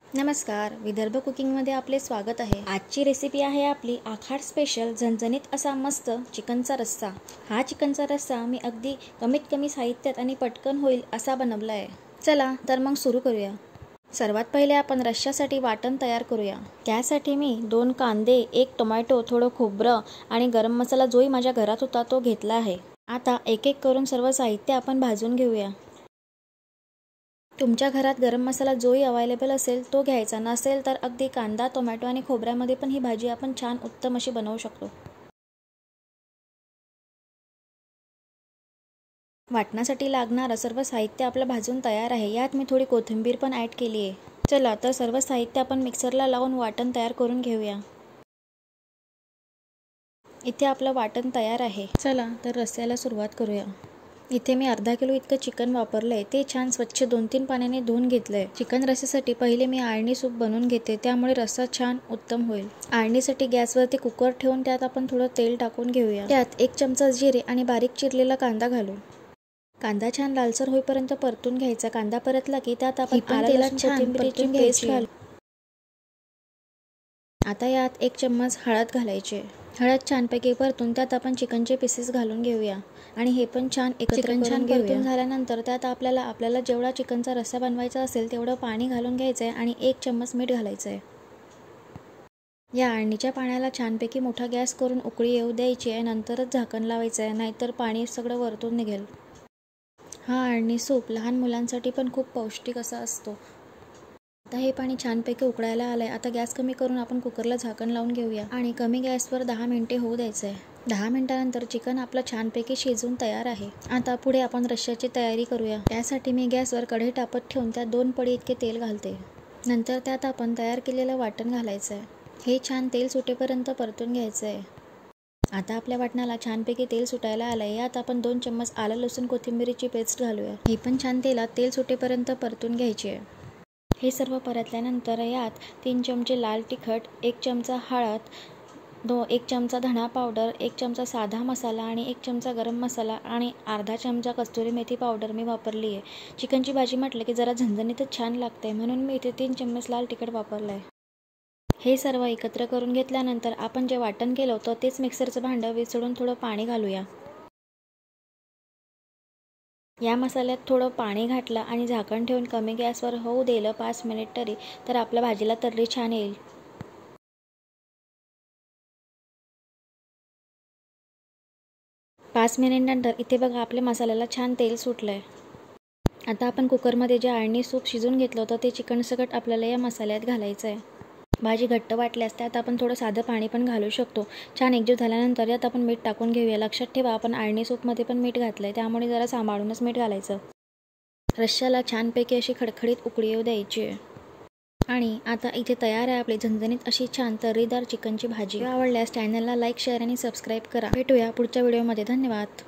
नमस्कार, विदर्भ कुकिंगमध्ये आपले स्वागत आहे। आजची रेसिपी आहे आपली आखाड स्पेशल झणझणीत असा मस्त चिकनचा रस्सा। हा चिकनचा रस्सा मी अगदी कमीत कमी साहित्यात आणि पटकन होईल असा बनवला आहे। चला तर मग सुरू करूया। सर्वात पहिले आपण रस्स्यासाठी वाटण तयार करूया। त्यासाठी मी 2 कांदे, 1 टोमॅटो, थोडं खोबरं आणि गरम मसाला जोही माझ्या घरात होता तो घेतला आहे। आता एक एक करून सर्व साहित्य आपण भाजून घेऊया। तुमच्या घरात गरम मसाला जोही अवेलेबल असेल तो घ्यायचा, नसेल तर अगदी कांदा, टोमॅटो आणि खोबऱ्यामध्ये पण ही भाजी आपण छान उत्तम अशी बनवू शकतो। वाटण्यासाठी लागणारं सर्व साहित्य आपलं भाजून तयार आहे। यात मी थोडी कोथिंबीर पण ॲड केली आहे। चला तर सर्व साहित्य आपण मिक्सरला लावून वाटण तयार करून घेऊया। इथे आपलं वाटण तयार आहे। चला तर रस्स्याला सुरुवात करूया। इथे मी अर्धा किलो इतकं चिकन वापरलंय। ते छान स्वच्छ 2-3 पाण्याने धुवून घेतलंय। चिकन रस्स्यासाठी पहिले मी आळणी सूप बनवून घेते, त्यामुळे रस्सा छान उत्तम होईल। आळणीसाठी गॅसवरती कुकर ठेवून त्यात आपण थोडं तेल टाकून घेऊया। त्यात 1 चमचा जिरे आणि बारीक चिरलेला कांदा घालू। कांदा छान लालसर होईपर्यंत परतून घ्यायचा। कांदा परतला की त्यात आपण तेलात छान परतून पेस्ट घालू। आता यात 1 चम्मच हळद घालायची। हळद छानपैकी परतून त्यात आपण चिकनचे पीसेस घालून घेऊया आणि हे पण छान एकत्र करून घेऊया। परतून झाल्यानंतर त्यात आपल्याला जेवढा चिकनचा रस्सा बनवायचा असेल तेवढं पाणी घालून घ्यायचं आहे आणि 1 चम्मच मीठ घालायचं आहे। या आळणीच्या पाण्याला छानपैकी मोठा गॅस करून उकळी येऊ द्यायची आहे, नंतरच झाकण लावायचं आहे, नाहीतर पाणी सगळं वरतून निघेल। हा आळणी सूप लहान मुलांसाठी पण खूप पौष्टिक असा असतो। आता हे पाणी छानपैकी उकळायला आलंय। आता गॅस कमी करून आपण कुकरला झाकण लावून घेऊया आणि कमी गॅसवर 10 मिनिटे होऊ द्यायचं आहे। 10 मिनिटांनंतर चिकन आपलं छानपैकी शिजून तयार आहे। आता पुढे आपण रश्श्याची तयारी करूया। त्यासाठी मी गॅसवर कढई तापत ठेवून त्यात 2 पळी इतके तेल घालते। नंतर त्यात आपण तयार केलेलं वाटण घालायचं आहे। हे छान तेल सुटेपर्यंत परतून घ्यायचं आहे। आता आपल्या वाटणाला छानपैकी तेल सुटायला आलंय। यात आपण 2 चम्मच आलं लसूण कोथिंबीरीची पेस्ट घालूया। ही पण छान तेलात तेल सुटेपर्यंत परतून घ्यायची आहे। हे सर्व परतल्यानंतर यात 3 चमचे लाल तिखट, 1 चमचा हळद, 1 चमचा धणा पावडर, 1 चमचा साधा मसाला आणि 1 चमचा गरम मसाला आणि अर्धा चमचा कस्तुरी मेथी पावडर मी वापरली आहे। चिकनची भाजी म्हटलं की जरा झणझणीतच छान लागते, म्हणून मी इथे 3 चम्मच लाल तिखट वापरलंय। हे सर्व एकत्र करून घेतल्यानंतर आपण जे वाटण केलं होतं तेच मिक्सरचं भांडं विसळून थोडं पाणी घालूया। या मसाल्यात थोडं पाणी घातलं आणि झाकण ठेवून कमी गॅसवर होऊ दिलं 5 मिनिट तरी, तर आपल्या भाजीला तर्री छान येईल। 5 मिनिटांनंतर इथे बघा आपल्या मसाल्याला छान तेल सुटलंय। आता आपण कुकरमध्ये जे आळणी सूप शिजून घेतलं होतं ते चिकन सकट आपल्याला या मसाल्यात घालायचं आहे। भाजी घट्ट वाटल्यास त्यात आपण थोडं साधं पाणी पण घालू शकतो। छान एकजीव झाल्यानंतर यात आपण मीठ टाकून घेऊया। लक्षात ठेवा आपण आळणी सूपमध्ये पण मीठ घातलंय, त्यामुळे जरा सांभाळूनच मीठ घालायचं। रश्श्याला छानपैकी अशी खडखडीत उकळी येऊ द्यायची आहे। आणि आता इथे तयार आहे आपली झणझणीत अशी छान तर्रीदार चिकनची भाजी। आवडल्यास चॅनलला लाईक, शेअर आणि सबस्क्राईब करा। भेटूया पुढच्या व्हिडिओमध्ये। धन्यवाद।